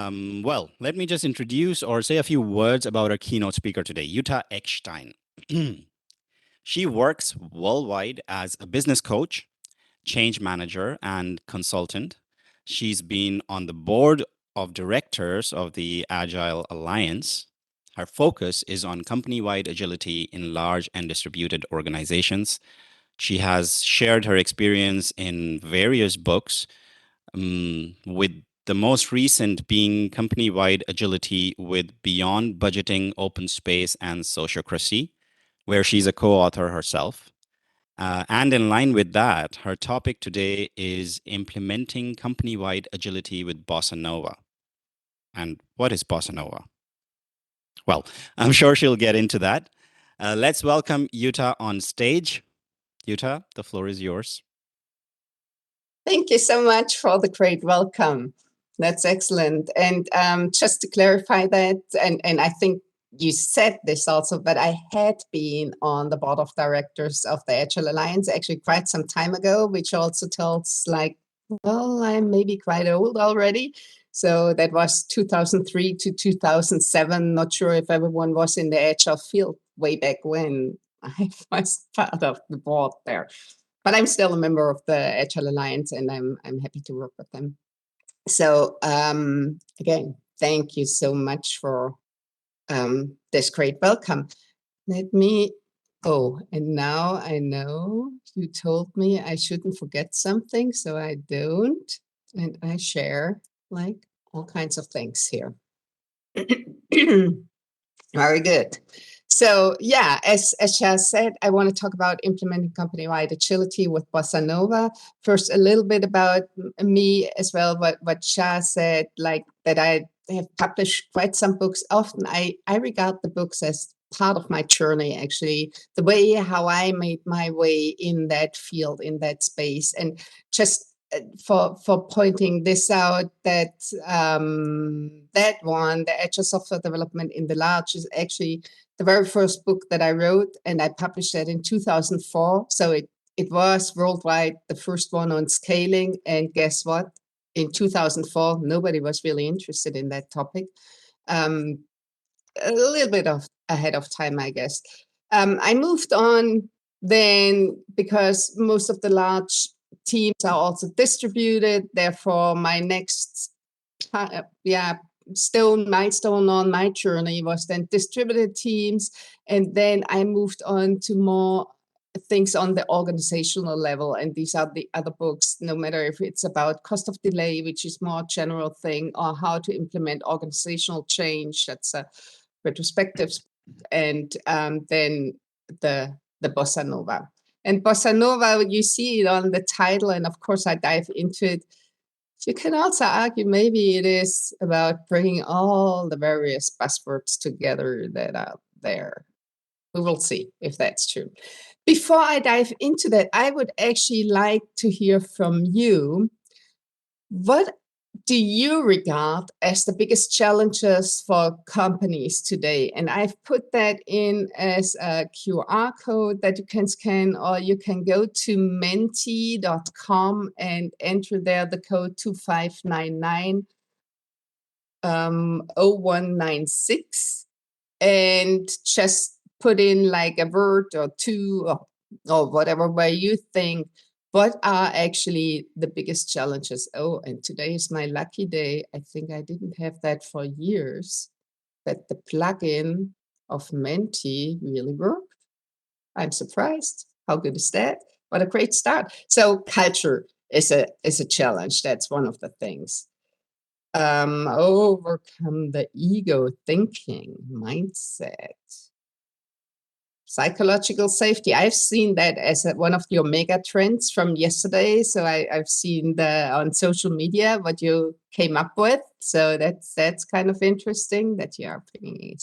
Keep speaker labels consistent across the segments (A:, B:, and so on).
A: Well, let me just introduce or say a few words about our keynote speaker today, Jutta Eckstein. She works worldwide as a business coach, change manager, and consultant. She's been on the board of directors of the AgileAlliance. Her focus is on company-wide agility in large and distributed organizations. She has shared her experience in various books, with the most recent being company-wide agility with Beyond Budgeting, Open Space, and Sociocracy, where she's a co-author herself. And in line with that, her topic today is implementing company-wide agility with Bossa Nova. And what is Bossa Nova? Well, I'm sure she'll get into that. Let's welcome Jutta on stage. Jutta, the floor is yours.
B: Thank you so much for the great welcome. That's excellent. And just to clarify that, and I think you said this also, but I had been on the board of directors of the AgileAlliance actually quite some time ago, which also tells like, well, I'm maybe quite old already. So that was 2003 to 2007. Not sure if everyone was in the Agile field way back when I was part of the board there. But I'm still a member of the AgileAlliance, and I'm happy to work with them. So again, thank you so much for this great welcome. Let me, and now I know you told me I shouldn't forget something, so I don't. And I share like all kinds of things here. Very good. So yeah, as Shaz said, I want to talk about implementing company-wide agility with Bossa Nova. First, a little bit about me as well, what Shaz said, like that I have published quite some books. Often I regard the books as part of my journey, actually, the way how I made my way in that field, in that space. And just for pointing this out, that that one, the Agile Software Development in the Large, is actually the very first book that I wrote, and I published that in 2004. So it was worldwide the first one on scaling. And guess what? In 2004, nobody was really interested in that topic. A little bit ahead of time, I guess. I moved on then because most of the large teams are also distributed. Therefore, my next milestone on my journey was then distributed teams. And then I moved on to more things on the organizational level. And these are the other books, no matter if it's about cost of delay, which is more general thing, or how to implement organizational change. That's a retrospective. And then the Bossa Nova. And Bossa Nova, you see it on the title, and of course I dive into it. You can also argue maybe it is about bringing all the various buzzwords together that are there. We will see if that's true. Before I dive into that, I would actually like to hear from you. What do you regard as the biggest challenges for companies today? And I've put that in as a QR code that you can scan, or you can go to menti.com and enter there the code 2599 0196 and just put in like a word or two or whatever way you think. What are actually the biggest challenges? Oh, and today is my lucky day. I think I didn't have that for years, that the plugin of Menti really worked. I'm surprised. How good is that? What a great start. So culture is a challenge. That's one of the things. Overcome the ego thinking mindset. Psychological safety. I've seen that as one of your mega trends from yesterday. So I've seen on social media what you came up with. So that's kind of interesting that you are bringing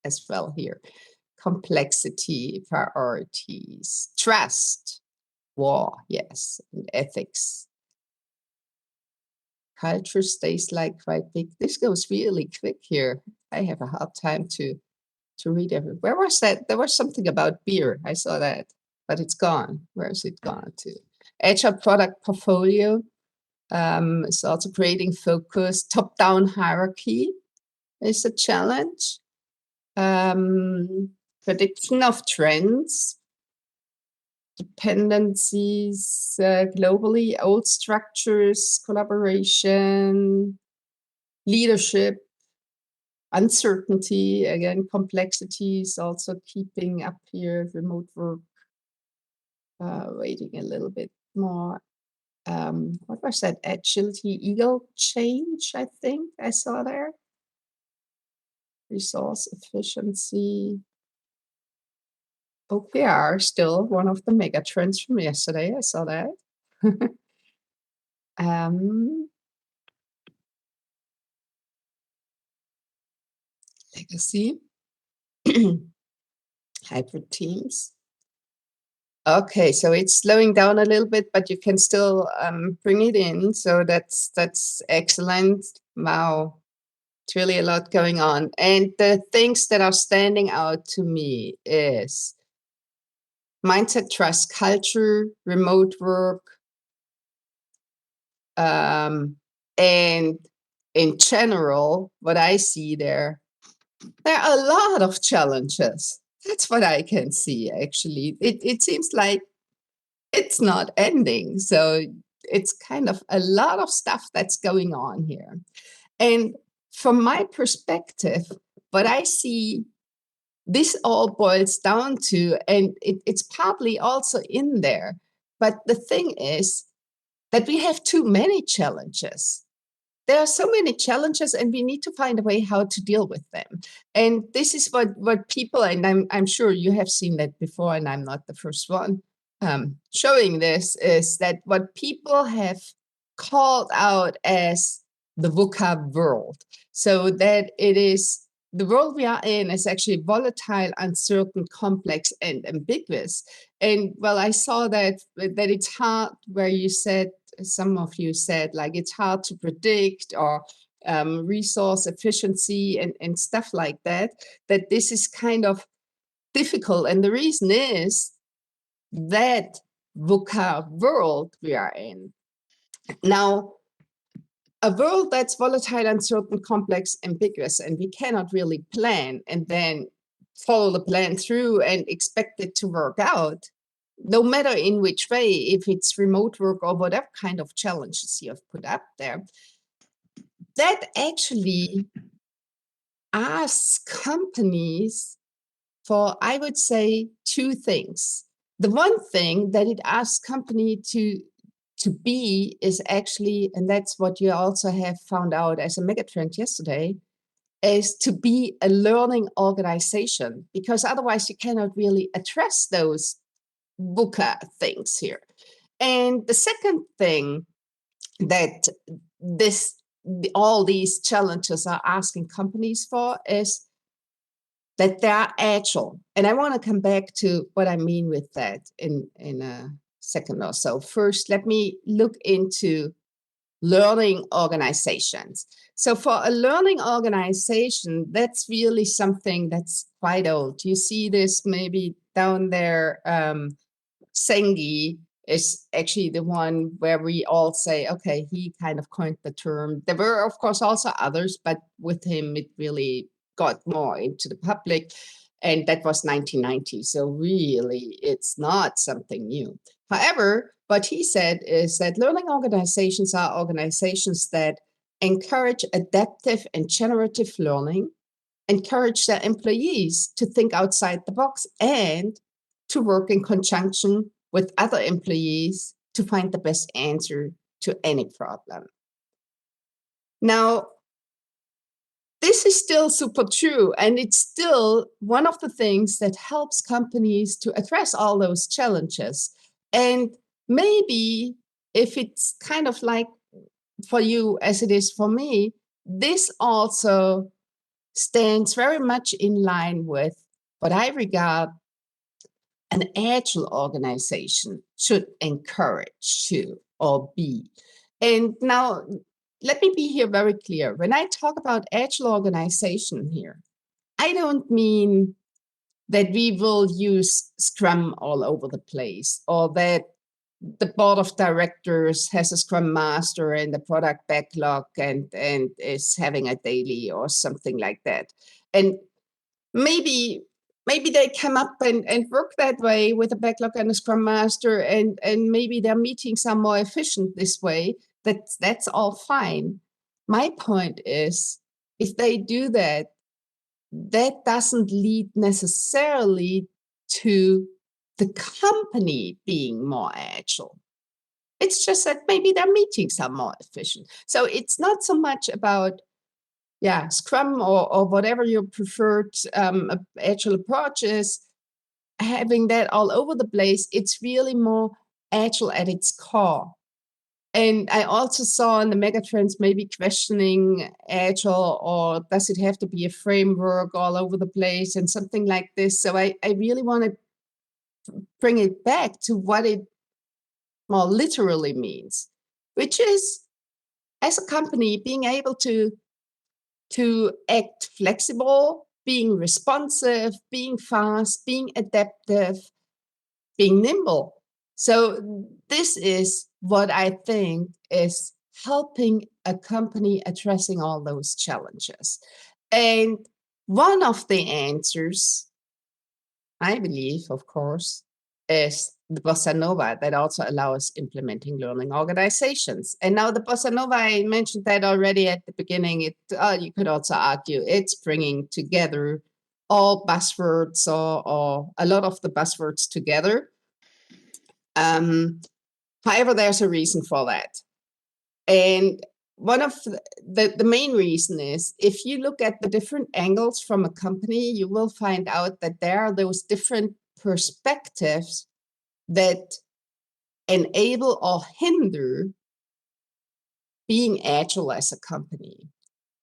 B: as well here. Complexity, priorities, trust, war, yes, and ethics. Culture stays like quite big. This goes really quick here. I have a hard time to read everything. Where was that? There was something about beer. I saw that, but it's gone. Where is it gone to? Agile product portfolio. It's also creating focus. Top-down hierarchy is a challenge. Prediction of trends, dependencies globally, old structures, collaboration, leadership, uncertainty, again, complexities, also keeping up here, remote work, waiting a little bit more. What was that? Agility, eagle change, I think I saw there. Resource efficiency. OKR, still one of the mega trends from yesterday. I saw that. Legacy. Hybrid teams. Okay, so it's slowing down a little bit, but you can still bring it in. So that's excellent. Wow, it's really a lot going on. And the things that are standing out to me is mindset, trust, culture, remote work, and in general, what I see there are a lot of challenges. That's what I can see, actually. It seems like it's not ending. So it's kind of a lot of stuff that's going on here. And from my perspective, what I see this all boils down to, and it's probably also in there, but the thing is that we have too many challenges. There are so many challenges, and we need to find a way how to deal with them. And this is what people, and I'm sure you have seen that before, and I'm not the first one showing this, is that what people have called out as the VUCA world. So that it is the world we are in is actually volatile, uncertain, complex, and ambiguous. And well, I saw that it's hard, where you said, some of you said, like, it's hard to predict, or resource efficiency and stuff like that, that this is kind of difficult. And the reason is that VUCA world we are in. Now, a world that's volatile, uncertain, complex, ambiguous, and we cannot really plan and then follow the plan through and expect it to work out, no matter in which way, if it's remote work or whatever kind of challenges you have put up there, that actually asks companies for, I would say, two things. The one thing that it asks company to be is actually, and that's what you also have found out as a megatrend yesterday, is to be a learning organization, because otherwise you cannot really address those VUCA things here. And the second thing that all these challenges are asking companies for is that they are agile. And I want to come back to what I mean with that in a second or so. First, let me look into learning organizations. So for a learning organization, that's really something that's quite old. You see this maybe down there. Sengi is actually the one where we all say, okay, he kind of coined the term. There were, of course, also others, but with him, it really got more into the public. And that was 1990. So really, it's not something new. However, what he said is that learning organizations are organizations that encourage adaptive and generative learning, encourage their employees to think outside the box, and to work in conjunction with other employees to find the best answer to any problem. Now, this is still super true, and it's still one of the things that helps companies to address all those challenges. And maybe if it's kind of like for you as it is for me, this also stands very much in line with what I regard an agile organization should encourage to or be. And now, let me be here very clear. When I talk about agile organization here, I don't mean that we will use Scrum all over the place, or that the board of directors has a scrum master and the product backlog and is having a daily or something like that. And maybe they come up and work that way with a backlog and a scrum master, and maybe their meetings are more efficient this way. That's all fine. My point is, if they do that, that doesn't lead necessarily to the company being more agile. It's just that maybe their meetings are more efficient. So it's not so much about, yeah, Scrum or whatever your preferred agile approach is, having that all over the place. It's really more agile at its core. And I also saw in the megatrends maybe questioning agile, or does it have to be a framework all over the place and something like this. So I really want to bring it back to what it more literally means, which is, as a company, being able to act flexible, being responsive, being fast, being adaptive, being nimble. So this is what I think is helping a company addressing all those challenges. And one of the answers, I believe, of course, is the Bossa Nova that also allows implementing learning organizations. And now the Bossa Nova, I mentioned that already at the beginning. You could also argue it's bringing together all buzzwords or a lot of the buzzwords together. However, there's a reason for that. And one of the main reason is, if you look at the different angles from a company, you will find out that there are those different perspectives that enable or hinder being agile as a company.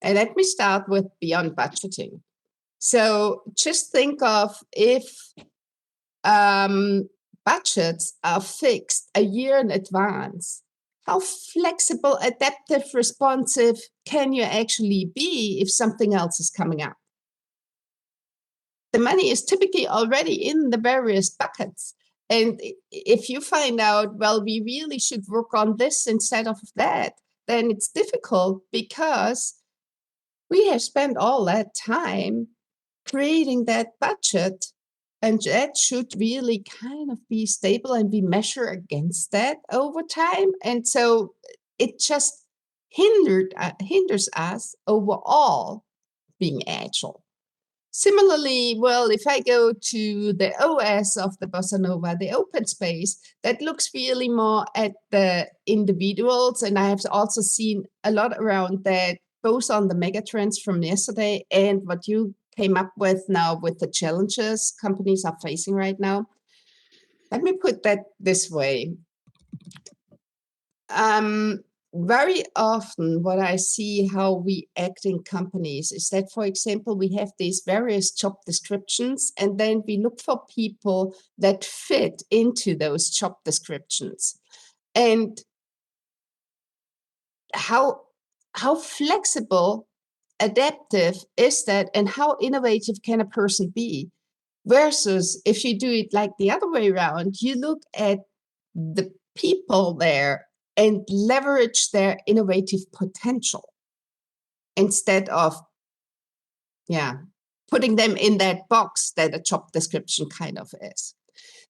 B: And let me start with beyond budgeting. So just think of, if budgets are fixed a year in advance, how flexible, adaptive, responsive can you actually be if something else is coming up? The money is typically already in the various buckets. And if you find out, well, we really should work on this instead of that, then it's difficult, because we have spent all that time creating that budget, and that should really kind of be stable, and we measure against that over time. And so it just hinders us overall being agile. Similarly, well, if I go to the OS of the Bossa Nova, the open space, that looks really more at the individuals. And I have also seen a lot around that, both on the megatrends from yesterday and what you came up with now with the challenges companies are facing right now. Let me put that this way. Very often what I see how we act in companies is that, for example, we have these various job descriptions, and then we look for people that fit into those job descriptions. And how flexible, adaptive is that, and how innovative can a person be? Versus if you do it like the other way around, you look at the people there and leverage their innovative potential instead of, putting them in that box that a job description kind of is.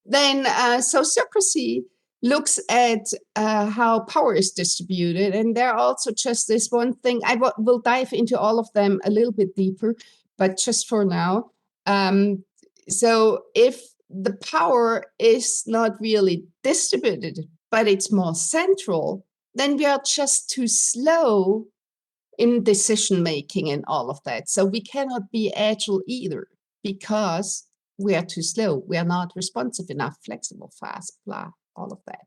B: Then sociocracy looks at how power is distributed. And there are also just this one thing. I will dive into all of them a little bit deeper, but just for now. So if the power is not really distributed, but it's more central, then we are just too slow in decision making and all of that. So we cannot be agile either, because we are too slow. We are not responsive enough, flexible, fast, blah, all of that.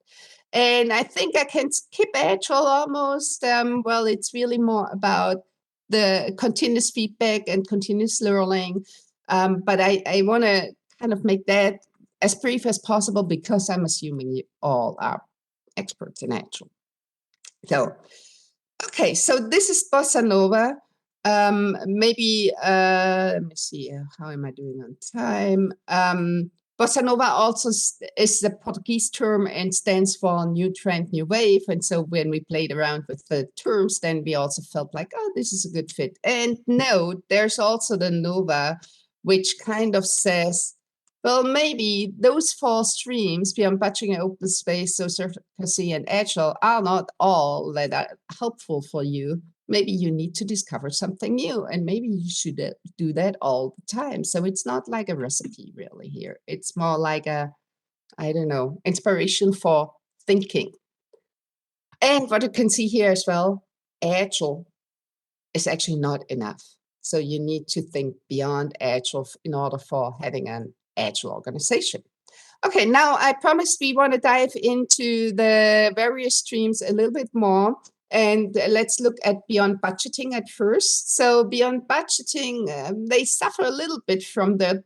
B: And I think I can skip agile almost. Well, it's really more about the continuous feedback and continuous learning. But I want to kind of make that as brief as possible, because I'm assuming you all are experts in agile. So, okay, so this is Bossa Nova. Maybe, let me see, how am I doing on time? Bossa Nova also is the Portuguese term and stands for new trend, new wave. And so when we played around with the terms, then we also felt like, oh, this is a good fit. And no, there's also the Nova, which kind of says, well, maybe those four streams, beyond budgeting, open space, sociocracy, and agile, are not all that are helpful for you. Maybe you need to discover something new, and maybe you should do that all the time. So it's not like a recipe really here. It's more like a, I don't know, inspiration for thinking. And what you can see here as well, agile is actually not enough. So you need to think beyond agile in order for having an agile organization. Okay, now I promised we want to dive into the various streams a little bit more. And let's look at beyond budgeting at first. So beyond budgeting, they suffer a little bit from the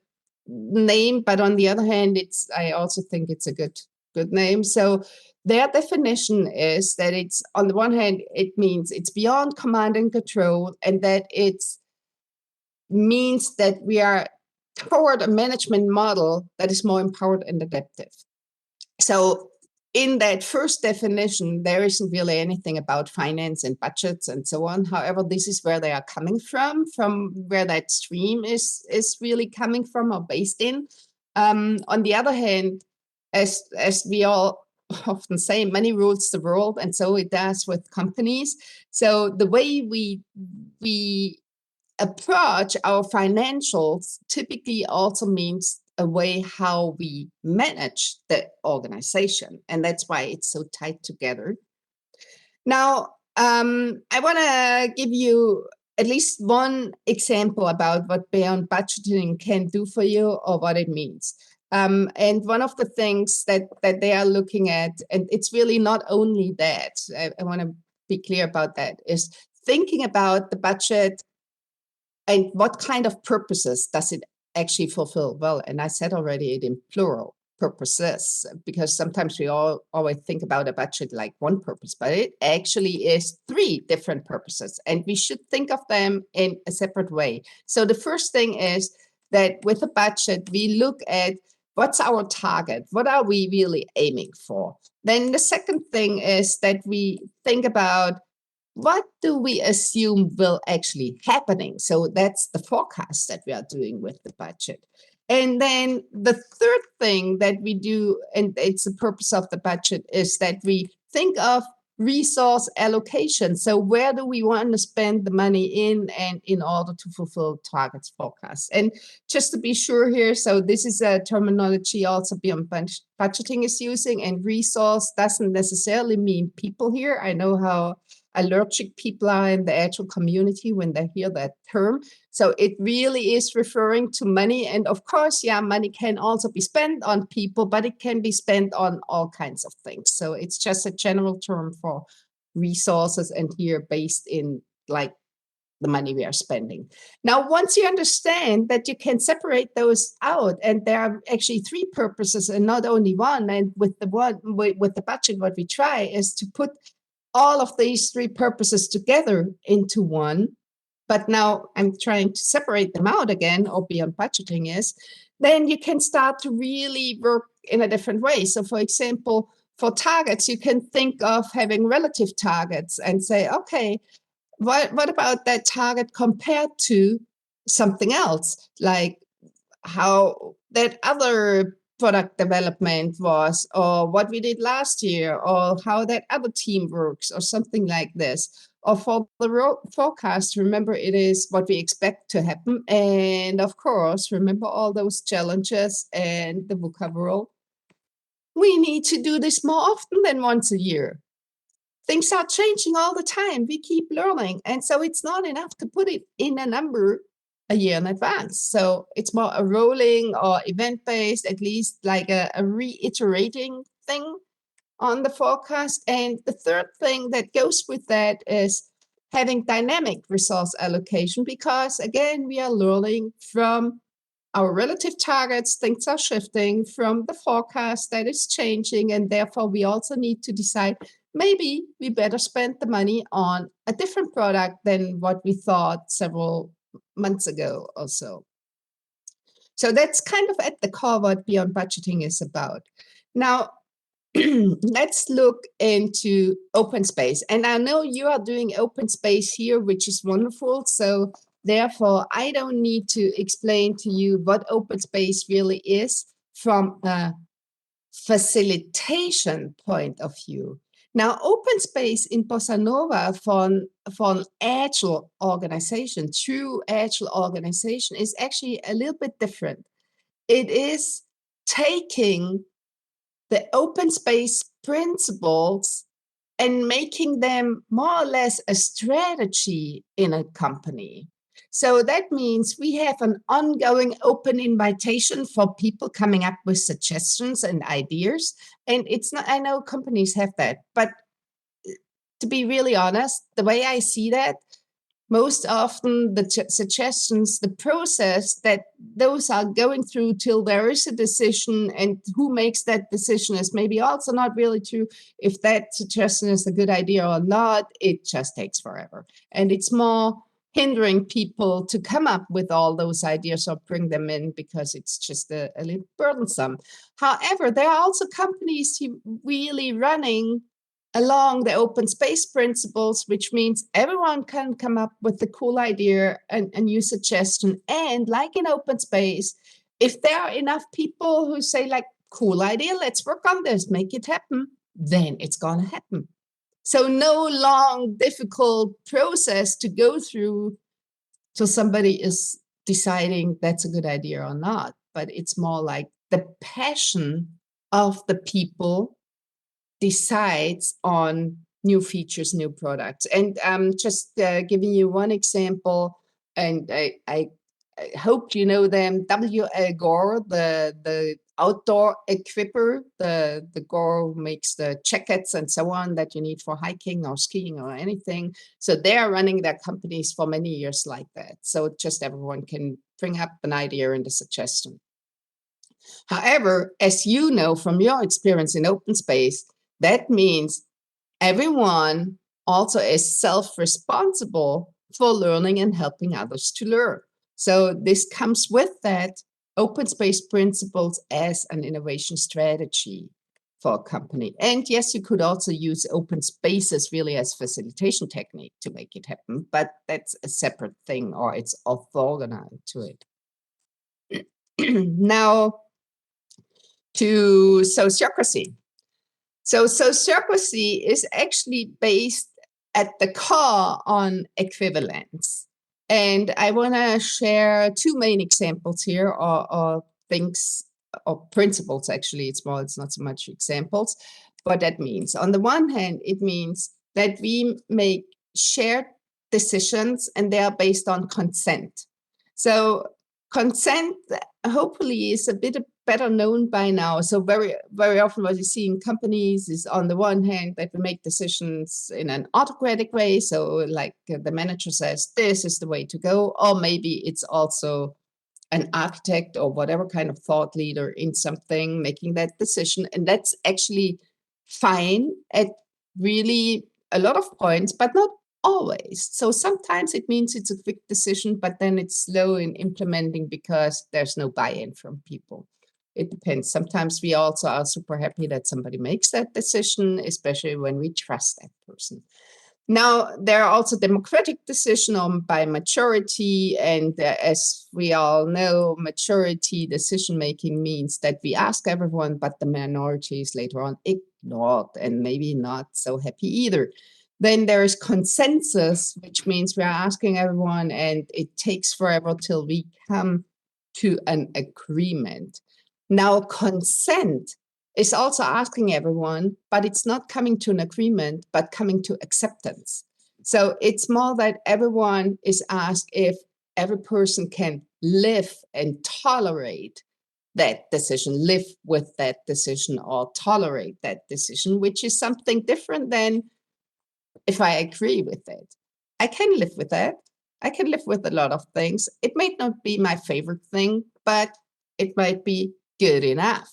B: name, but on the other hand, I also think it's a good name. So their definition is that it's, on the one hand, it means it's beyond command and control, and that it means that we are toward a management model that is more empowered and adaptive. So in that first definition, there isn't really anything about finance and budgets and so on. However, this is where they are coming from where that stream is really coming from or based in. On the other hand, as we all often say, money rules the world, and so it does with companies. So the way we approach our financials typically also means a way how we manage the organization. And that's why it's so tied together. Now, I want to give you at least one example about what beyond budgeting can do for you or what it means. And one of the things that they are looking at, and it's really not only that, I want to be clear about that, is thinking about the budget and what kind of purposes does it actually fulfill? Well, and I said already it in plural purposes, because sometimes we always think about a budget like one purpose, but it actually is three different purposes, and we should think of them in a separate way. So the first thing is that with a budget, we look at what's our target? What are we really aiming for? Then the second thing is that we think about what do we assume will actually happening? So that's the forecast that we are doing with the budget. And then the third thing that we do, and it's the purpose of the budget, is that we think of resource allocation. So where do we want to spend the money in, and in order to fulfill targets forecasts? And just to be sure here, so this is a terminology also beyond budgeting is using, and resource doesn't necessarily mean people here. I know how allergic people are in the Agile community when they hear that term. So it really is referring to money. And of course, yeah, money can also be spent on people, but it can be spent on all kinds of things. So it's just a general term for resources, and here based in like the money we are spending. Now, once you understand that you can separate those out, and there are actually three purposes and not only one, and with the budget, what we try is to put all of these three purposes together into one. But now I'm trying to separate them out again, or beyond budgeting is, then you can start to really work in a different way. So for example, for targets, you can think of having relative targets and say, okay, what about that target compared to something else? Like how that other product development was, or what we did last year, or how that other team works, or something like this. Or for the forecast, remember it is what we expect to happen. And of course, remember all those challenges and the VUCA world. We need to do this more often than once a year. Things are changing all the time. We keep learning. And so it's not enough to put it in a number a year in advance. So it's more a rolling or event-based, at least like a reiterating thing on the forecast. And the third thing that goes with that is having dynamic resource allocation, because again, we are learning from our relative targets, things are shifting from the forecast that is changing, and therefore we also need to decide maybe we better spend the money on a different product than what we thought several months ago or so. So that's kind of at the core what Beyond Budgeting is about. Now, let's look into open space. And I know you are doing open space here, which is wonderful. So therefore, I don't need to explain to you what open space really is from a facilitation point of view. Now, open space in Bossa Nova for an agile organization, true agile organization, is actually a little bit different. It is taking the open space principles and making them more or less a strategy in a company. So that means we have an ongoing open invitation for people coming up with suggestions and ideas. And it's not, I know companies have that, but to be really honest, the way I see that, most often the suggestions, the process that those are going through till there is a decision, and who makes that decision is maybe also not really true. If that suggestion is a good idea or not, it just takes forever. And it's more hindering people to come up with all those ideas or bring them in because it's just a little burdensome. However, there are also companies who really running along the open space principles, which means everyone can come up with a cool idea and a new suggestion. And like in open space, if there are enough people who say like, cool idea, let's work on this, make it happen, then it's going to happen. So no long, difficult process to go through till somebody is deciding that's a good idea or not. But it's more like the passion of the people decides on new features, new products. And just giving you one example, and I hope you know them, W.L. Gore, the outdoor equipper, the Gore who makes the jackets and so on that you need for hiking or skiing or anything. So they are running their companies for many years like that. So just everyone can bring up an idea and a suggestion. However, as you know from your experience in open space, that means everyone also is self-responsible for learning and helping others to learn. So this comes with that open space principles as an innovation strategy for a company. And yes, you could also use open spaces really as facilitation technique to make it happen, but that's a separate thing, or it's orthogonal to it. Now, to sociocracy. So sociocracy is actually based at the core on equivalence. And I want to share two main examples here, or things, or principles, actually. It's not so much examples. What that means. On the one hand, it means that we make shared decisions and they are based on consent. So consent, hopefully, is a bit better known by now. So very, very often what you see in companies is, on the one hand, that we make decisions in an autocratic way. So like the manager says, this is the way to go. Or maybe it's also an architect or whatever kind of thought leader in something making that decision. And that's actually fine at really a lot of points, but not always. So sometimes it means it's a quick decision, but then it's slow in implementing because there's no buy-in from people. It depends. Sometimes we also are super happy that somebody makes that decision, especially when we trust that person. Now, there are also democratic decisions by majority. And as we all know, majority decision-making means that we ask everyone, but the minority is later on ignored and maybe not so happy either. Then there is consensus, which means we are asking everyone and it takes forever till we come to an agreement. Now, consent is also asking everyone, but it's not coming to an agreement, but coming to acceptance. So it's more that everyone is asked if every person can live and tolerate that decision, live with that decision, or tolerate that decision, which is something different than if I agree with it. I can live with that. I can live with a lot of things. It might not be my favorite thing, but it might be good enough.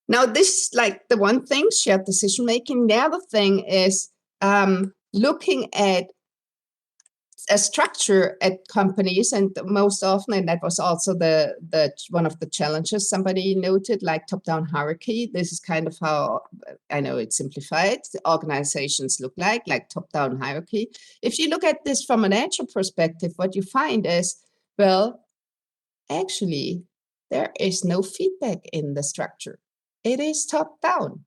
B: Now, this is like the one thing, shared decision making. The other thing is looking at a structure at companies, and most often, and that was also the one of the challenges somebody noted, like top-down hierarchy. This is kind of how, I know it's simplified, the organizations look like top-down hierarchy. If you look at this from an agile perspective, what you find is, well, actually, there is no feedback in the structure. It is top-down.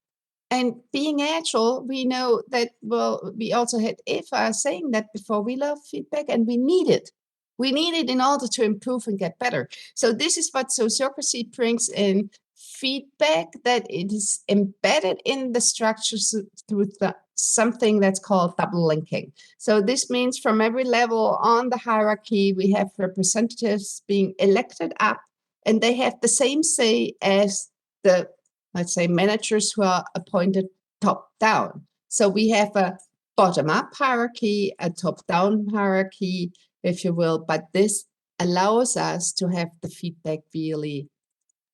B: And being agile, we know that, well, we also had Eva saying that before, we love feedback and we need it. We need it in order to improve and get better. So this is what sociocracy brings in, feedback that it is embedded in the structures through something that's called double linking. So this means from every level on the hierarchy, we have representatives being elected up, and they have the same say as the, let's say, managers who are appointed top down. So we have a bottom up hierarchy, a top down hierarchy, if you will, but this allows us to have the feedback really,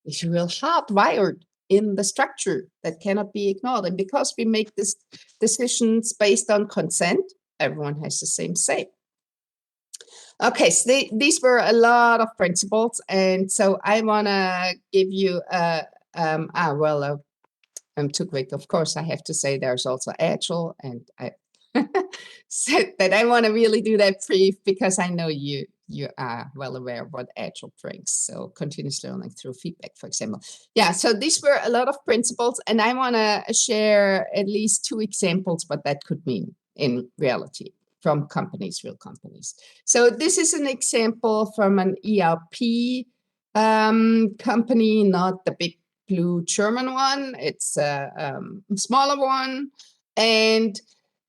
B: if you will, hardwired in the structure that cannot be ignored. And because we make these decisions based on consent, everyone has the same say. Okay, so these were a lot of principles, and so I want to give you I'm too quick. Of course, I have to say there's also Agile, and I said that I want to really do that brief because I know you are well aware of what Agile brings. So continuous learning through feedback, for example. Yeah, so these were a lot of principles, and I want to share at least 2 examples what that could mean in reality from companies, real companies. So this is an example from an ERP company, not the big blue German one. It's a smaller one. And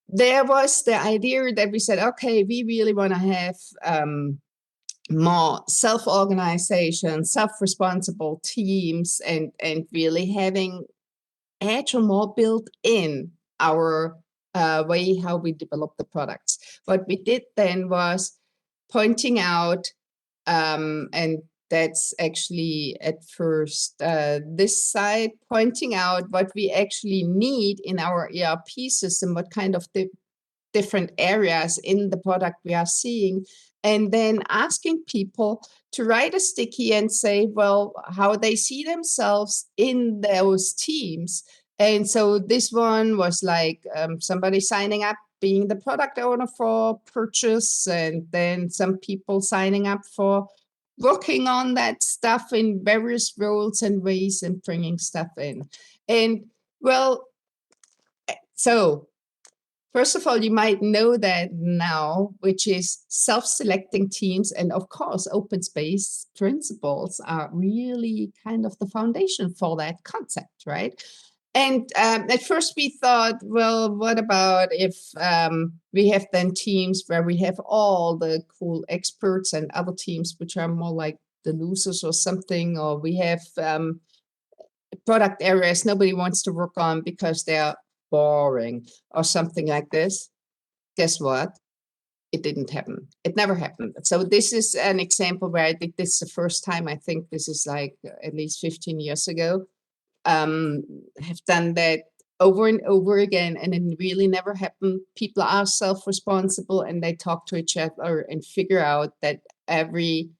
B: there was the idea that we said, okay, we really want to have more self-organization, self-responsible teams, and really having Agile more built in our way how we develop the products. What we did then was pointing out, and that's actually at first this side, pointing out what we actually need in our ERP system, what kind of different areas in the product we are seeing, and then asking people to write a sticky and say, well, how they see themselves in those teams. And so this one was like somebody signing up, being the product owner for purchase, and then some people signing up for working on that stuff in various roles and ways and bringing stuff in. And well, so first of all, you might know that now, which is self-selecting teams. And of course, open space principles are really kind of the foundation for that concept, right? And at first we thought, well, what about if we have then teams where we have all the cool experts and other teams which are more like the losers or something, or we have product areas nobody wants to work on because they're boring or something like this. Guess what? It didn't happen. It never happened. So this is an example where I did this the first time. I think this is like at least 15 years ago. Have done that over and over again, and it really never happened. People are self-responsible, and they talk to each other and figure out that every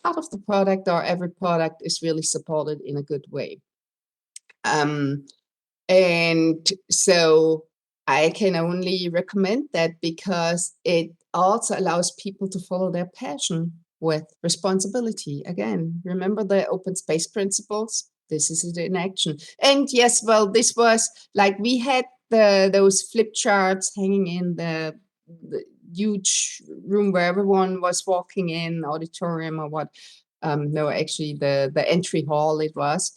B: part of the product or every product is really supported in a good way. And so I can only recommend that because it also allows people to follow their passion with responsibility. Again, remember the open space principles? This is it in action. And yes, well, this was like we had those flip charts hanging in the huge room where everyone was walking in, auditorium or what. No, actually the entry hall it was,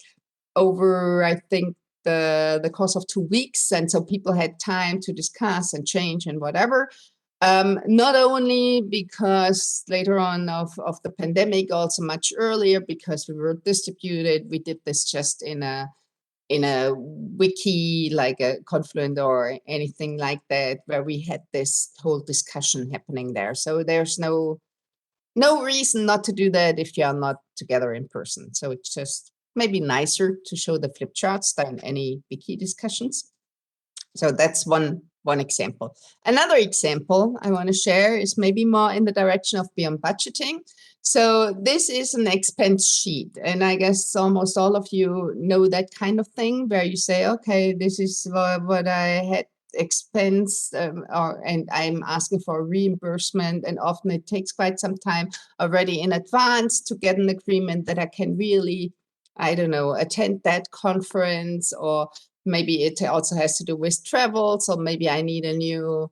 B: over, I think, the course of 2 weeks. And so people had time to discuss and change and whatever. Not only because later on of the pandemic, also much earlier, because we were distributed. We did this just in a wiki, like a Confluent or anything like that, where we had this whole discussion happening there. So there's no reason not to do that if you are not together in person. So it's just maybe nicer to show the flip charts than any wiki discussions. So that's one one example. Another example I want to share is maybe more in the direction of beyond budgeting. So this is an expense sheet, and I guess almost all of you know that kind of thing where you say, okay, this is what I had expense and I'm asking for a reimbursement, and often it takes quite some time already in advance to get an agreement that I can really, I don't know, attend that conference, or maybe it also has to do with travel. So maybe I need a new,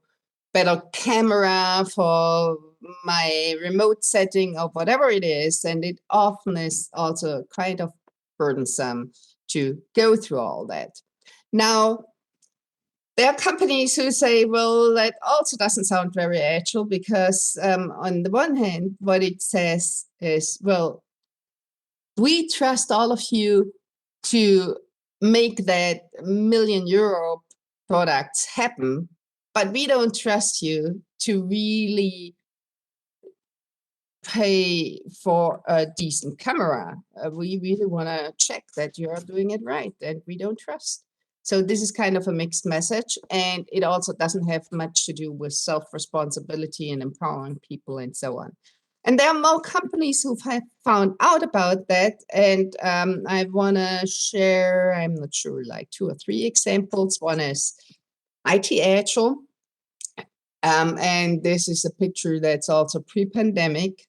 B: better camera for my remote setting or whatever it is. And it often is also kind of burdensome to go through all that. Now, there are companies who say, well, that also doesn't sound very agile because on the one hand, what it says is, well, we trust all of you to make that €1,000,000 products happen, but we don't trust you to really pay for a decent camera. We really want to check that you are doing it right, and we don't trust. So this is kind of a mixed message, and it also doesn't have much to do with self-responsibility and empowering people and so on. And there are more companies who have found out about that, and I want to share, I'm not sure, like 2 or 3 examples. One is IT Agile, and this is a picture that's also pre-pandemic.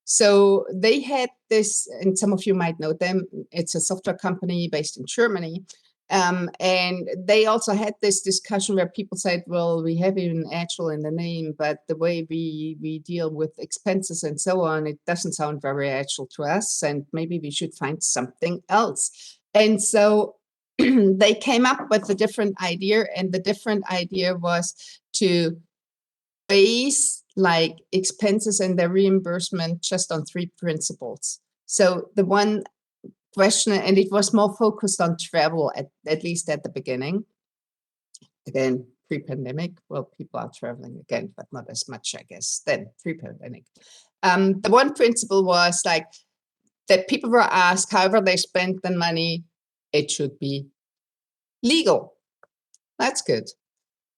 B: So they had this, and some of you might know them. It's a software company based in Germany. And they also had this discussion where people said, well, we have even Agile in the name, but the way we deal with expenses and so on, it doesn't sound very Agile to us, and maybe we should find something else. And so they came up with a different idea, and the different idea was to base like expenses and their reimbursement just on 3 principles. So the one question, and it was more focused on travel at least at the beginning. Again, pre-pandemic, well, people are traveling again, but not as much, I guess, than pre-pandemic. The one principle was like that people were asked, however they spent the money, it should be legal. That's good.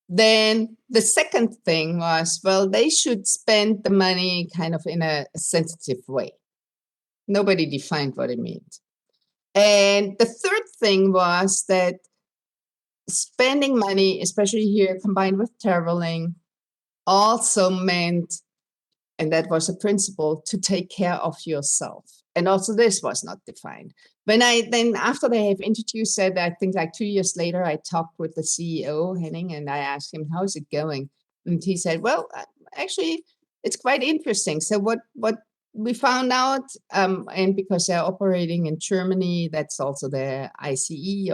B: Then the second thing was, well, they should spend the money kind of in a sensitive way. Nobody defined what it means. And the third thing was that spending money, especially here combined with traveling, also meant, and that was a principle, to take care of yourself. And also this was not defined. When after they have introduced that, I think like 2 years later, I talked with the CEO, Henning, and I asked him, how's it going? And he said, well, actually, it's quite interesting. So what we found out, and because they're operating in Germany, that's also the ICE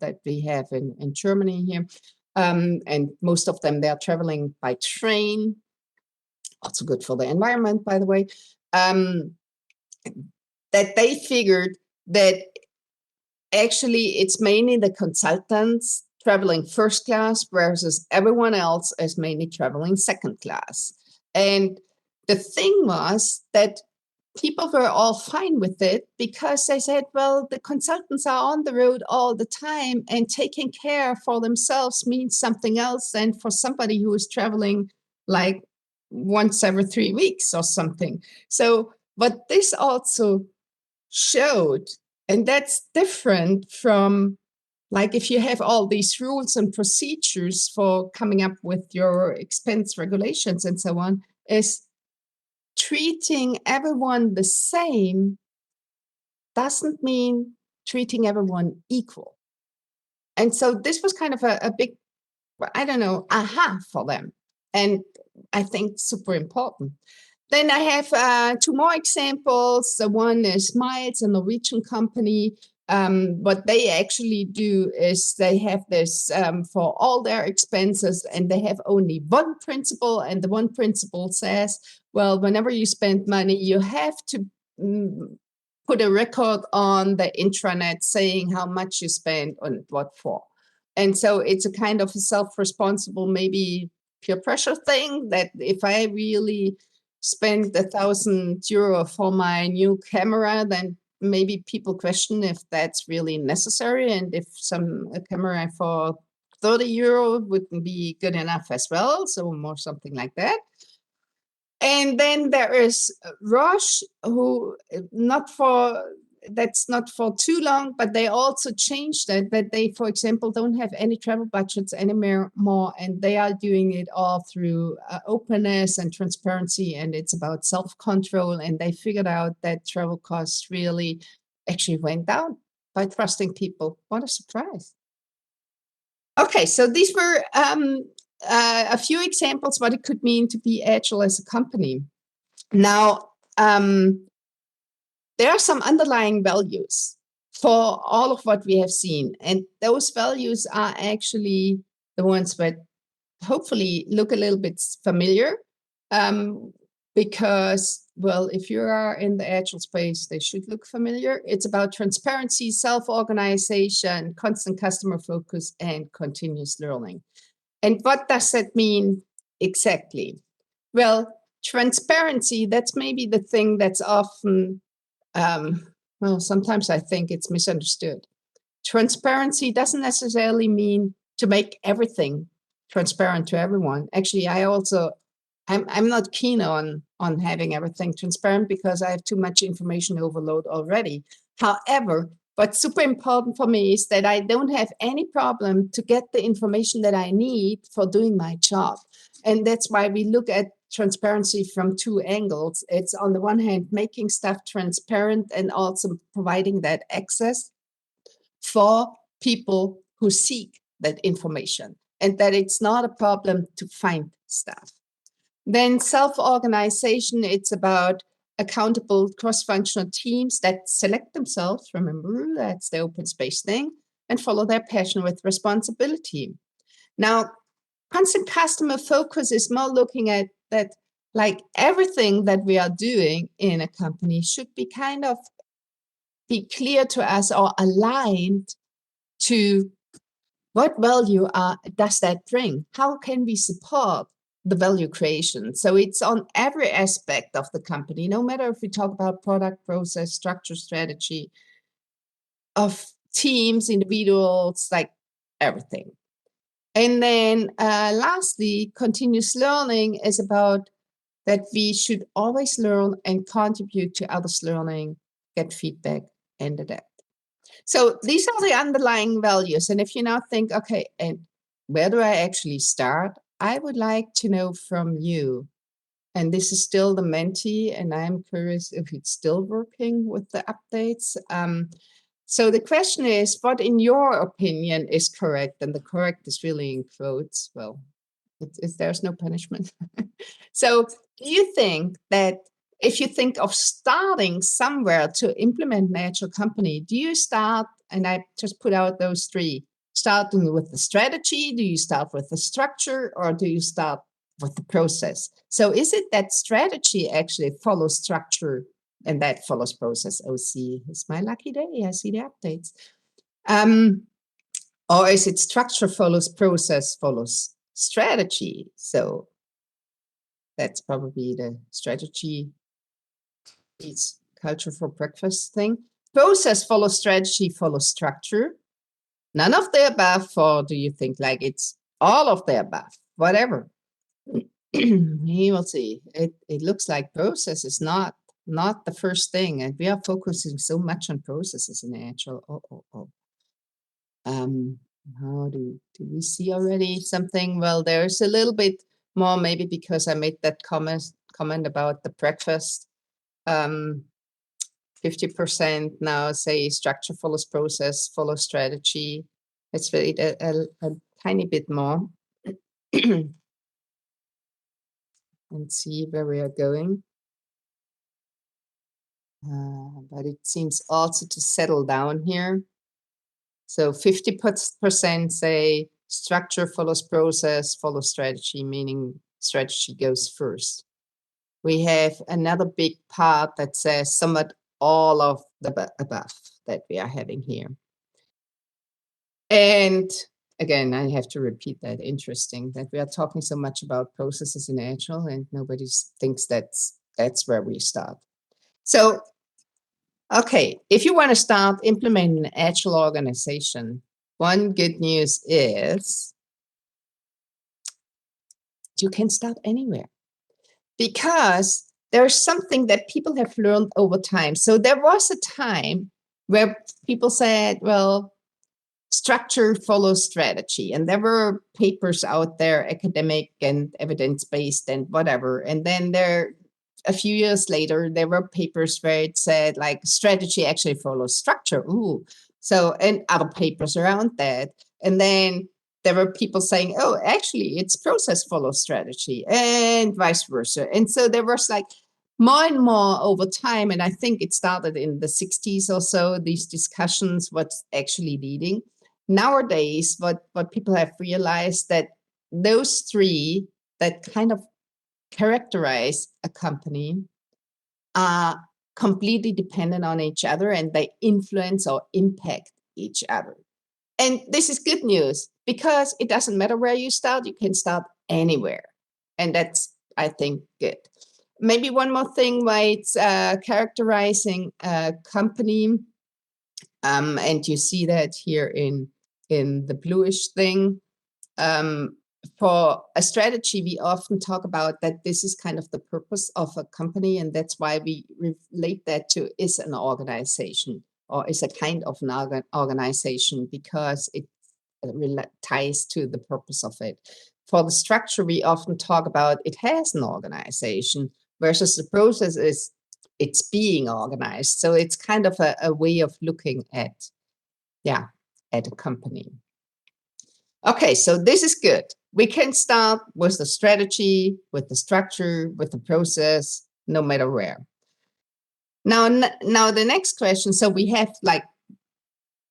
B: that we have in Germany here. And most of them, they're traveling by train. Also good for the environment, by the way. That they figured that actually it's mainly the consultants traveling first class versus everyone else is mainly traveling second class. And the thing was that people were all fine with it because they said, well, the consultants are on the road all the time, and taking care for themselves means something else than for somebody who is traveling like once every 3 weeks or something. So what this also showed, and that's different from like if you have all these rules and procedures for coming up with your expense regulations and so on, is treating everyone the same doesn't mean treating everyone equal. And so this was kind of a big, I don't know, aha for them. And I think super important. Then I have 2 more examples. The one is Miles, a Norwegian company. What they actually do is they have this for all their expenses, and they have only one principle. And the one principle says, well, whenever you spend money, you have to put a record on the intranet saying how much you spend and what for. And so it's a kind of a self-responsible, maybe peer pressure thing, that if I really spend €1,000 for my new camera, then maybe people question if that's really necessary, and if a camera for €30 wouldn't be good enough as well. So more something like that. And then there is Roche, who that's not for too long, but they also changed that they, for example, don't have any travel budgets anymore, and they are doing it all through openness and transparency, and it's about self-control, and they figured out that travel costs really actually went down by trusting people. What a surprise. Okay, so these were a few examples what it could mean to be agile as a company. Now, there are some underlying values for all of what we have seen, and those values are actually the ones that hopefully look a little bit familiar, because, well, if you are in the agile space, they should look familiar. It's about transparency, self-organization, constant customer focus, and continuous learning. And what does that mean exactly? Well, transparency, that's maybe the thing that's often, well, sometimes I think it's misunderstood. Transparency doesn't necessarily mean to make everything transparent to everyone. Actually, I'm not keen on having everything transparent because I have too much information overload already. However, what's super important for me is that I don't have any problem to get the information that I need for doing my job. And that's why we look at transparency from two angles. It's on the one hand, making stuff transparent and also providing that access for people who seek that information, and that it's not a problem to find stuff. Then self-organization, it's about accountable cross-functional teams that select themselves, remember, that's the open space thing, and follow their passion with responsibility. Now, constant customer focus is more looking at that, like everything that we are doing in a company should be kind of be clear to us or aligned to what value does that bring? How can we support the value creation? So it's on every aspect of the company, no matter if we talk about product, process, structure, strategy, of teams, individuals, like everything. And then lastly, continuous learning is about that we should always learn and contribute to others' learning, get feedback, and adapt. So these are the underlying values. And if you now think, okay, and where do I actually start? I would like to know from you. And this is still the mentee, and I'm curious if it's still working with the updates. So the question is, what in your opinion is correct? And the correct is really in quotes. Well, there's no punishment. So do you think that if you think of starting somewhere to implement an agile company, do you start, and I just put out those three, starting with the strategy, do you start with the structure, or do you start with the process? So is it that strategy actually follows structure and that follows process? Oh, see, it's my lucky day. I see the updates. Or is it structure follows process follows strategy? So that's probably the strategy eats culture for breakfast thing. Process follows strategy follows structure. None of the above, or do you think like it's all of the above? Whatever. We will see. It looks like process is not the first thing, and we are focusing so much on processes in Agile. How do we see already something? Well, there's a little bit more, maybe because I made that comment about the breakfast. 50% now say structure follows process, follows strategy. It's really a tiny bit more. And see where we are going. But it seems also to settle down here. So 50% say structure follows process, follows strategy, meaning strategy goes first. We have another big part that says somewhat all of the above that we are having here. And again, I have to repeat that. Interesting that we are talking so much about processes in Agile and nobody thinks that's where we start. So, okay, if you want to start implementing an Agile organization, One good news is you can start anywhere, because there's something that people have learned over time. So there was a time where people said, well, structure follows strategy. And there were papers out there, academic and evidence-based and whatever. And then a few years later, there were papers where it said like strategy actually follows structure. Ooh. So, and other papers around that. And then there were people saying, oh, actually, it's process follows strategy, and vice versa. And so there was like more and more over time, and I think it started in the 60s or so, these discussions, what's actually leading. Nowadays, what people have realized that those three that kind of characterize a company are completely dependent on each other, and they influence or impact each other. And this is good news, because it doesn't matter where you start, you can start anywhere. And that's, I think, good. Maybe one more thing why it's characterizing a company, and you see that here in the bluish thing. For a strategy, we often talk about that this is kind of the purpose of a company, and that's why we relate that to is an organization, or is a kind of an organization, because it ties to the purpose of it. For the structure, we often talk about it has an organization, versus the process is it's being organized. So it's kind of a way of looking at, at a company. Okay, so this is good. We can start with the strategy, with the structure, with the process, no matter where. Now the next question, so we have like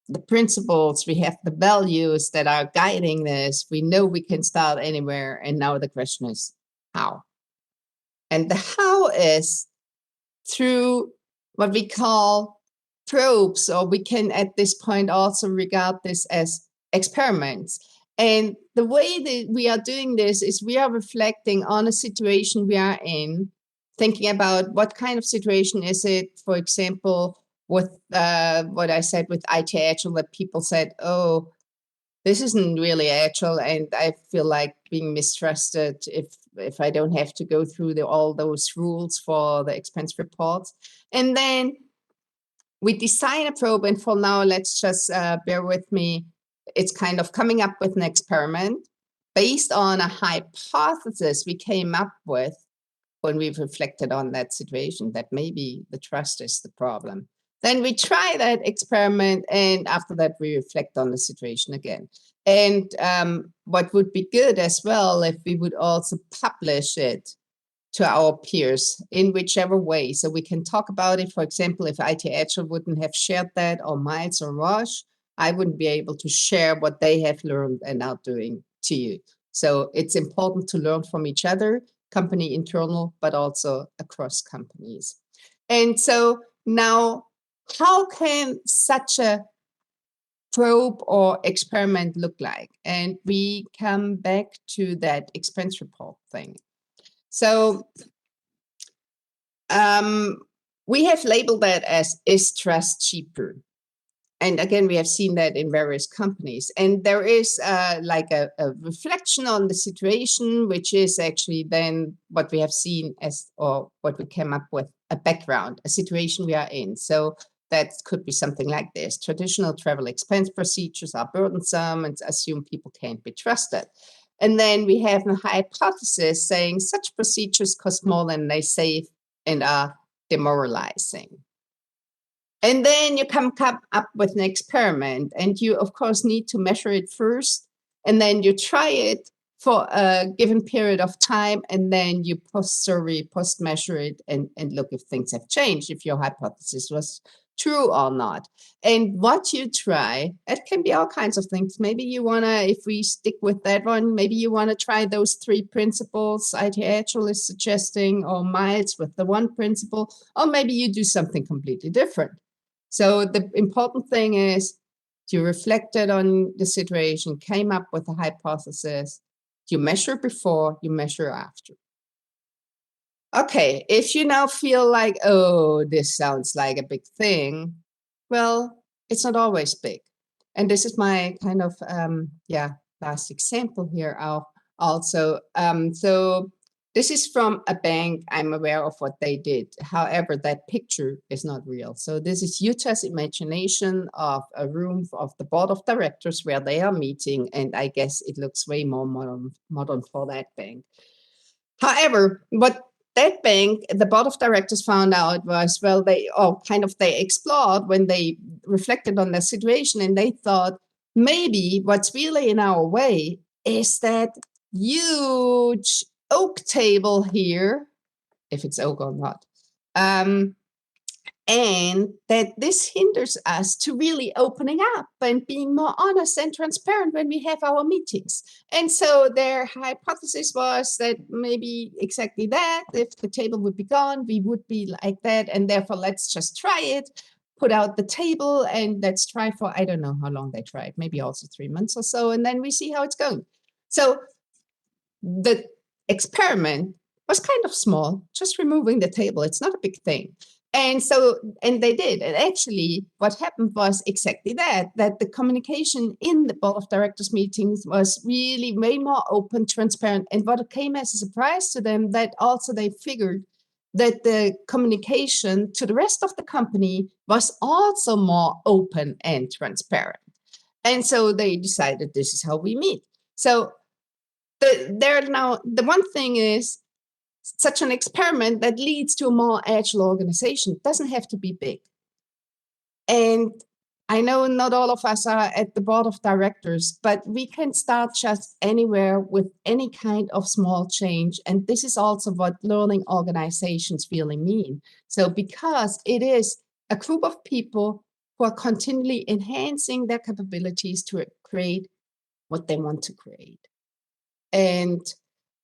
B: the principles, we have the values that are guiding this. We know we can start anywhere. And now the question is how? And the how is through what we call probes, or we can at this point also regard this as experiments. And the way that we are doing this is we are reflecting on a situation we are in, thinking about what kind of situation is it, for example, with what I said with IT Agile, that people said, oh, this isn't really agile, and I feel like being mistrusted if I don't have to go through all those rules for the expense reports. And then we design a probe, and for now, let's just bear with me. It's kind of coming up with an experiment based on a hypothesis we came up with when we've reflected on that situation, that maybe the trust is the problem. Then we try that experiment, and after that, we reflect on the situation again. And what would be good as well, if we would also publish it to our peers in whichever way. So we can talk about it. For example, if IT Agile wouldn't have shared that, or Miles or Roche, I wouldn't be able to share what they have learned and are doing to you. So it's important to learn from each other, company internal, but also across companies. And so now, how can such a probe or experiment look like? And we come back to that expense report thing. So we have labeled that as is trust cheaper? And again, we have seen that in various companies. And there is like a reflection on the situation, which is actually then what we have seen as, or what we came up with, a background, a situation we are in. So that could be something like this. Traditional travel expense procedures are burdensome and assume people can't be trusted. And then we have a hypothesis saying such procedures cost more than they save and are demoralizing. And then you come up with an experiment, and you, of course, need to measure it first, and then you try it for a given period of time, and then you post-survey, post-measure it, and look if things have changed, if your hypothesis was true or not. And what you try, it can be all kinds of things. Maybe you want to, if we stick with that one, maybe you want to try those 3 principles IT Agile is suggesting, or Miles with the 1 principle, or maybe you do something completely different. So the important thing is you reflected on the situation, came up with a hypothesis, you measure before, you measure after. Okay, if you now feel like, oh, this sounds like a big thing, well, it's not always big. And this is my kind of, last example here also. So this is from a bank. I'm aware of what they did. However, that picture is not real. So this is Jutta's imagination of a room of the board of directors where they are meeting. And I guess it looks way more modern for that bank. However, what that bank, the board of directors found out was, well, they explored when they reflected on their situation, and they thought maybe what's really in our way is that huge oak table here, if it's oak or not. And that this hinders us to really opening up and being more honest and transparent when we have our meetings. And so their hypothesis was that maybe exactly that, if the table would be gone, we would be like that. And therefore, let's just try it, put out the table, and let's try for, I don't know how long they tried, maybe also 3 months or so. And then we see how it's going. So the experiment was kind of small, just removing the table. It's not a big thing. And they did. And actually, what happened was exactly that the communication in the board of directors meetings was really way more open, transparent. And what came as a surprise to them, that also they figured that the communication to the rest of the company was also more open and transparent. And so they decided this is how we meet. So the one thing is, such an experiment that leads to a more agile organization doesn't have to be big. And I know not all of us are at the board of directors, but we can start just anywhere with any kind of small change. And this is also what learning organizations really mean. So because it is a group of people who are continually enhancing their capabilities to create what they want to create. And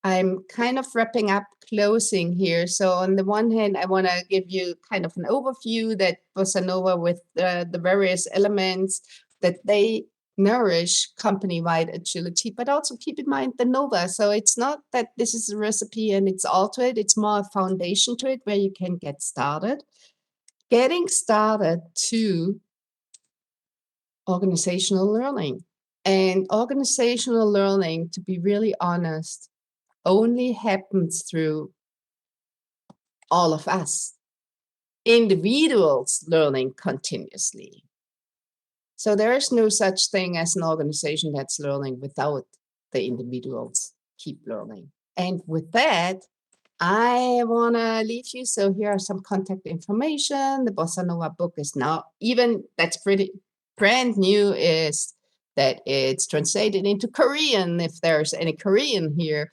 B: I'm kind of wrapping up, closing here. So on the one hand, I want to give you kind of an overview that Bossa Nova, with the various elements that they nourish company-wide agility, but also keep in mind the Nova. So it's not that this is a recipe and it's all to it. It's more a foundation to it where you can get started. Getting started to organizational learning. And organizational learning, to be really honest, only happens through all of us, individuals learning continuously. So there is no such thing as an organization that's learning without the individuals keep learning. And with that, I want to leave you. So here are some contact information. The Bossa Nova book is now, even that's pretty brand new, is that it's translated into Korean, if there's any Korean here.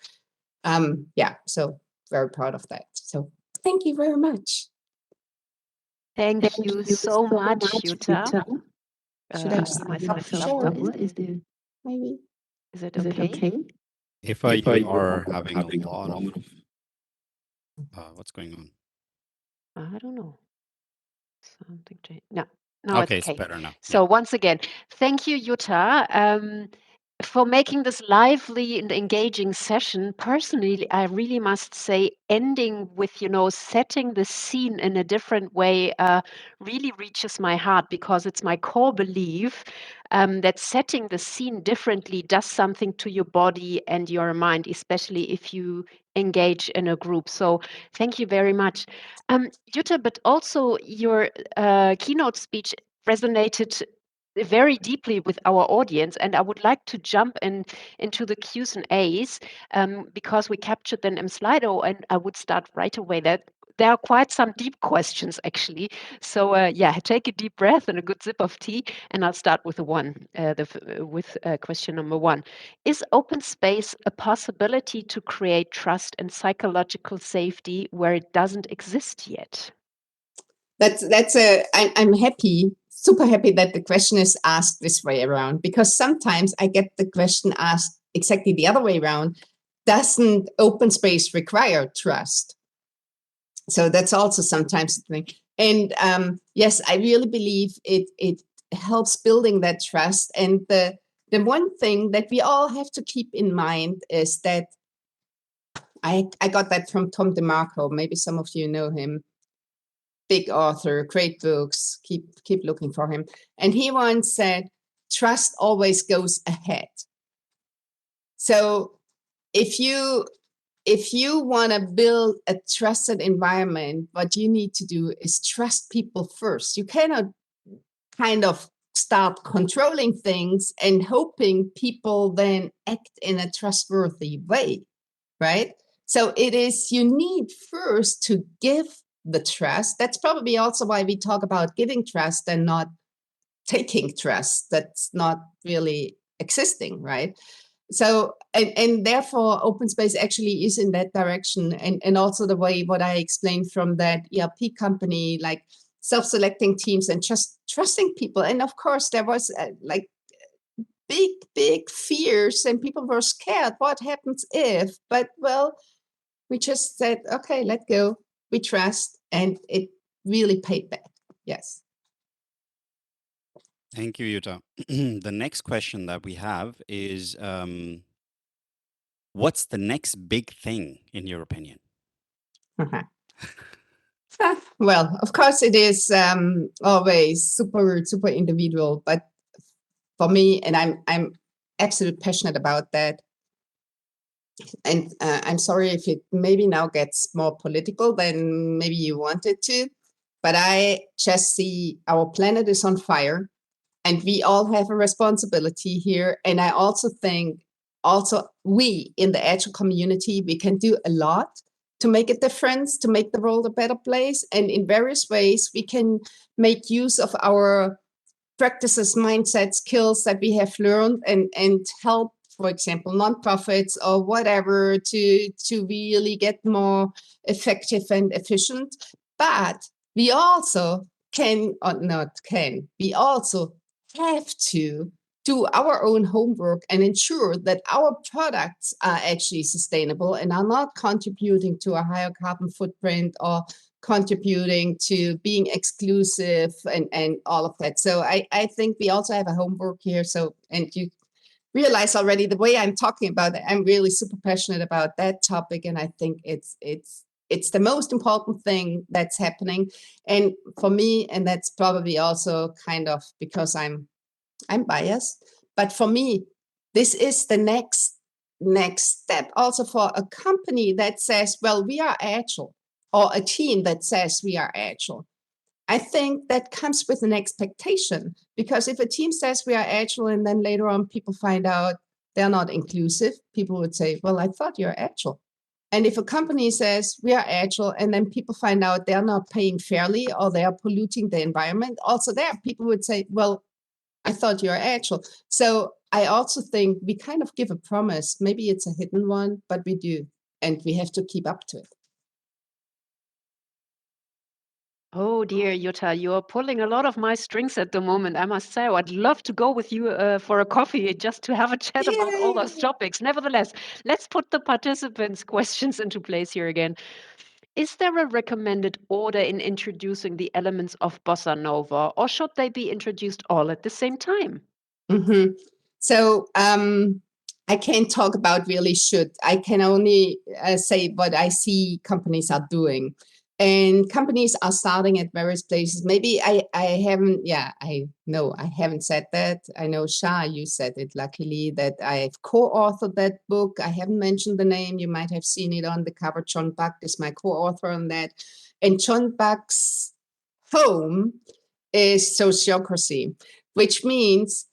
B: So very proud of that. So thank you very much.
C: Thank you so much, Jutta.
B: Should I start
C: double?
B: Maybe.
C: Is it okay?
A: If you are having a lot of what's going on?
C: I don't know. Something changed. No,
A: Okay,
C: it's okay.
A: better now.
C: So once again, thank you, Jutta, for making this lively and engaging session. Personally, I really must say, ending with, setting the scene in a different way really reaches my heart, because it's my core belief that setting the scene differently does something to your body and your mind, especially if you engage in a group. So thank you very much. Jutta, but also your keynote speech resonated very deeply with our audience, and I would like to jump into the Q's and A's because we captured them in Slido, and I would start right away. That there are quite some deep questions, actually. So take a deep breath and a good sip of tea, and I'll start with question number 1. Is open space a possibility to create trust and psychological safety where it doesn't exist yet?
B: I'm happy, super happy that the question is asked this way around, because sometimes I get the question asked exactly the other way around. Doesn't open space require trust? So that's also sometimes the thing. And yes, I really believe it helps building that trust. And the one thing that we all have to keep in mind is that I got that from Tom DeMarco. Maybe some of you know him. Big author, great books, keep looking for him. And he once said, trust always goes ahead. So if you want to build a trusted environment, what you need to do is trust people first. You cannot kind of start controlling things and hoping people then act in a trustworthy way, right? So you need first to give the trust. That's probably also why we talk about giving trust and not taking trust. That's not really existing, right? So, and therefore open space actually is in that direction. And also the way what I explained from that ERP company, like self-selecting teams and just trusting people. And of course there was like big fears and people were scared. What happens if? But well, we just said, okay, let go. We trust, and it really paid back. Yes.
A: Thank you, Jutta. The next question that we have is, what's the next big thing in your opinion?
B: Well, of course it is always super individual, but for me, and I'm absolutely passionate about that. And I'm sorry if it maybe now gets more political than maybe you wanted to, but I just see our planet is on fire and we all have a responsibility here. And I also think we in the Agile community, we can do a lot to make a difference, to make the world a better place. And in various ways, we can make use of our practices, mindset, skills that we have learned and help, for example, nonprofits or whatever to really get more effective and efficient. But we also we also have to do our own homework and ensure that our products are actually sustainable and are not contributing to a higher carbon footprint or contributing to being exclusive and all of that. So I think we also have a homework here. So, and you realize already the way I'm talking about it, I'm really super passionate about that topic. And I think it's the most important thing that's happening. And for me, and that's probably also kind of because I'm biased, but for me, this is the next step also for a company that says, well, we are agile, or a team that says we are agile. I think that comes with an expectation, because if a team says we are agile and then later on people find out they're not inclusive, people would say, well, I thought you're agile. And if a company says we are agile and then people find out they're not paying fairly or they are polluting the environment, also there people would say, well, I thought you're agile. So I also think we kind of give a promise. Maybe it's a hidden one, but we do. And we have to keep up to it.
C: Oh dear, Jutta, you're pulling a lot of my strings at the moment. I must say, I'd love to go with you for a coffee just to have a chat about all those topics. Nevertheless, let's put the participants' questions into place here again. Is there a recommended order in introducing the elements of Bossa Nova, or should they be introduced all at the same time?
B: Mm-hmm. So I can't talk about really should. I can only say what I see companies are doing. And companies are starting at various places. Maybe I haven't, I know I haven't said that. I know, Shah, you said it, luckily, that I've co-authored that book. I haven't mentioned the name. You might have seen it on the cover. John Buck is my co-author on that. And John Buck's home is Sociocracy, which means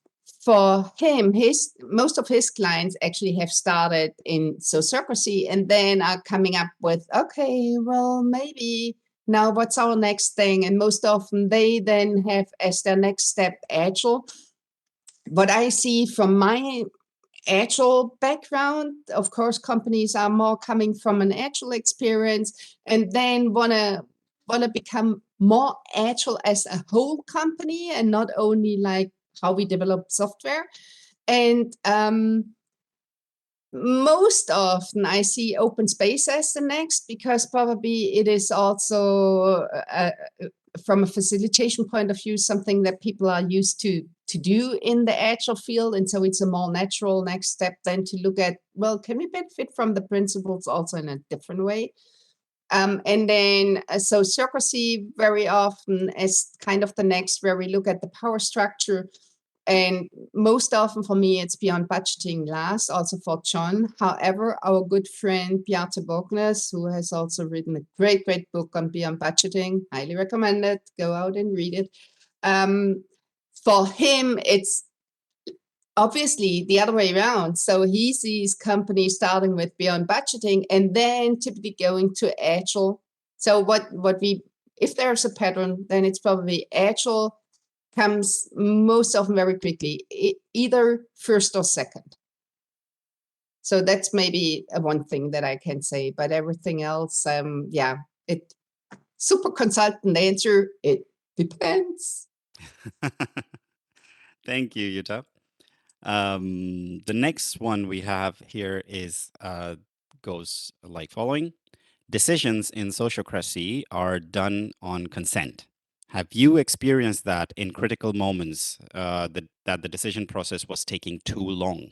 B: for him, most of his clients actually have started in Sociocracy and then are coming up with, okay, well, maybe now what's our next thing? And most often they then have as their next step Agile. What I see from my Agile background, of course, companies are more coming from an Agile experience and then wanna become more Agile as a whole company and not only like how we develop software. And most often I see open space as the next, because probably it is also from a facilitation point of view, something that people are used to do in the Agile field. And so it's a more natural next step then to look at, well, can we benefit from the principles also in a different way? And then Sociocracy very often is kind of the next, where we look at the power structure And most often for me, it's Beyond Budgeting last, also for John. However, our good friend Bjarte Bognes, who has also written a great, great book on Beyond Budgeting, highly recommend it. Go out and read it. For him, it's obviously the other way around. So he sees companies starting with Beyond Budgeting and then typically going to Agile. So if there's a pattern, then it's probably Agile comes most often very quickly, either first or second. So that's maybe one thing that I can say, but everything else, it super consultant answer, it depends.
A: Thank you, Jutta. The next one we have here is goes like following. Decisions in sociocracy are done on consent. Have you experienced that in critical moments that the decision process was taking too long?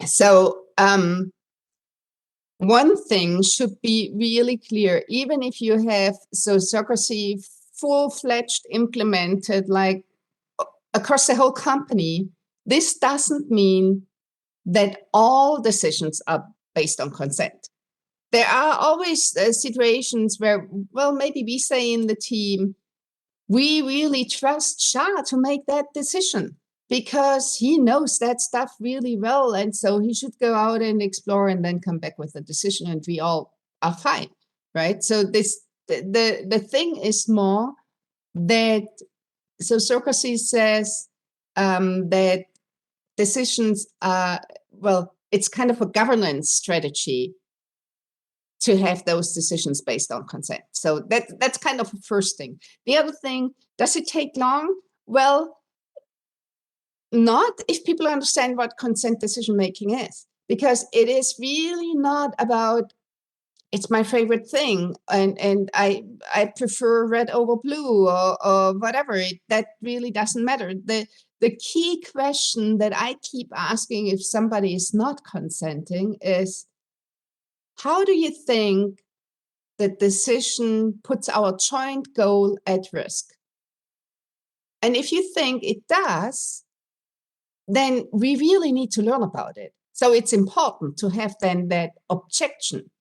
B: So one thing should be really clear, even if you have sociocracy full-fledged implemented like across the whole company, this doesn't mean that all decisions are based on consent. There are always situations where, well, maybe we say in the team, we really trust Shah to make that decision because he knows that stuff really well. And so he should go out and explore and then come back with a decision and we all are fine, right? So the thing is more that sociocracy says that decisions are, well, it's kind of a governance strategy to have those decisions based on consent. So that's kind of the first thing. The other thing, does it take long? Well, not if people understand what consent decision making is, because it is really not about, it's my favorite thing and I prefer red over blue or whatever. That really doesn't matter. The key question that I keep asking if somebody is not consenting is, how do you think the decision puts our joint goal at risk? And if you think it does, then we really need to learn about it. So it's important to have then that objection.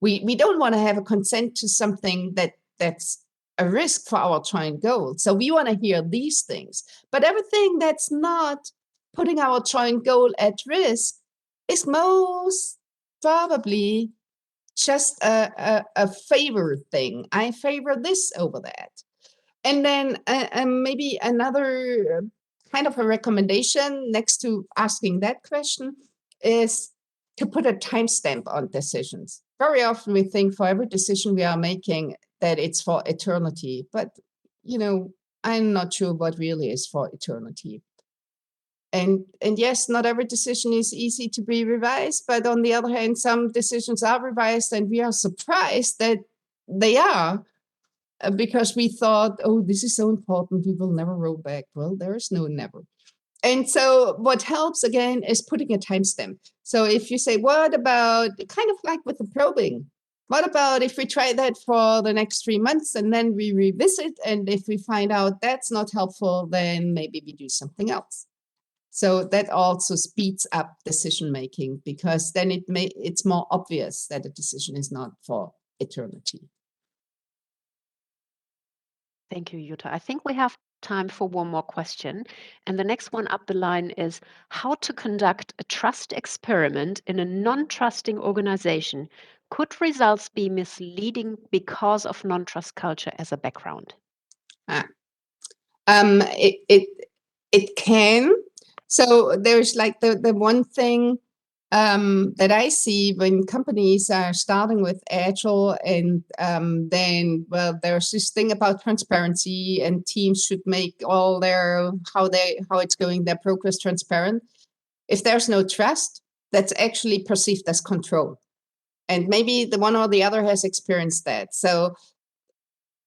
B: We don't want to have a consent to something that's a risk for our joint goal. So we want to hear these things. But everything that's not putting our joint goal at risk is most probably just a favor thing. I favor this over that. And then maybe another kind of a recommendation next to asking that question is to put a timestamp on decisions. Very often we think for every decision we are making that it's for eternity, but I'm not sure what really is for eternity. And yes, not every decision is easy to be revised, but on the other hand, some decisions are revised and we are surprised that they are because we thought, oh, this is so important, we will never roll back. Well, there is no never. And so what helps again is putting a timestamp. So if you say, what about, kind of like with the probing, what about if we try that for the next 3 months and then we revisit, and if we find out that's not helpful, then maybe we do something else. So that also speeds up decision making because then it's more obvious that a decision is not for eternity.
C: Thank you, Jutta. I think we have time for one more question. And the next one up the line is how to conduct a trust experiment in a non-trusting organization. Could results be misleading because of non-trust culture as a background?
B: It can. So there's like the one thing that I see when companies are starting with Agile and then, well, there's this thing about transparency and teams should make all their, how it's going, their progress transparent. If there's no trust, that's actually perceived as control. And maybe the one or the other has experienced that. So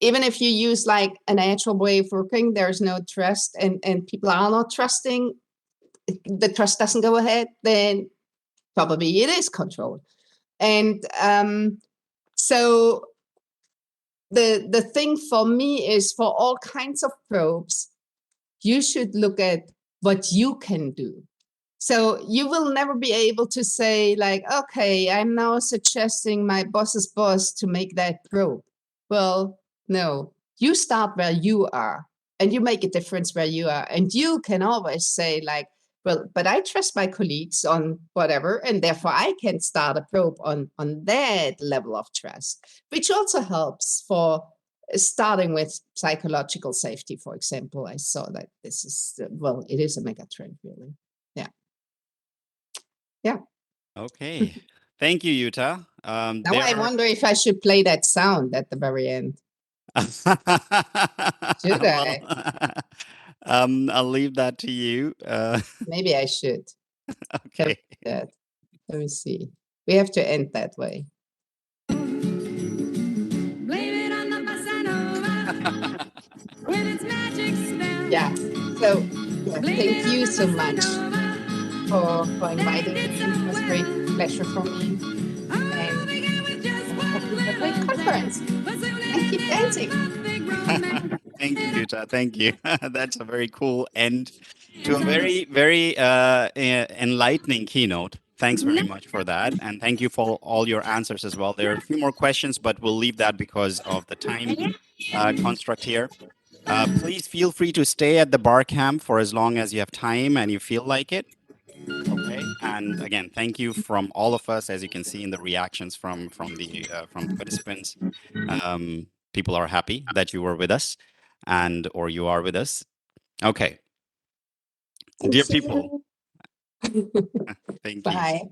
B: even if you use like an Agile way of working, there's no trust and people are not trusting, the trust doesn't go ahead, then probably it is controlled. And so the thing for me is for all kinds of probes, You should look at what you can do. So you will never be able to say like, okay, I'm now suggesting my boss's boss to make that probe. Well, no, you start where you are and you make a difference where you are. And you can always say like, well, but I trust my colleagues on whatever, and therefore I can start a probe on that level of trust, which also helps for starting with psychological safety, for example. I saw that this is, well, it is a mega trend, really. Yeah. Yeah.
A: Okay. Thank you, Jutta.
B: Now I wonder if I should play that sound at the very end. Should I?
A: Well, I'll leave that to you.
B: Maybe I should.
A: Okay.
B: Let me see. We have to end that way.
D: Blame it on the bossa nova with its magic spell.
B: Yeah. So thank you so much for inviting me. It was a great pleasure for me. And I hope you have a great conference. And keep dancing.
A: Thank you, Jutta. Thank you. That's a very cool end to a very, very enlightening keynote. Thanks very much for that. And thank you for all your answers as well. There are a few more questions, but we'll leave that because of the time construct here. Please feel free to stay at the bar camp for as long as you have time and you feel like it. Okay. And again, thank you from all of us, as you can see in the reactions from the participants. People are happy that you were with us, and or you are with us. Okay, dear people, thank you.
B: Bye.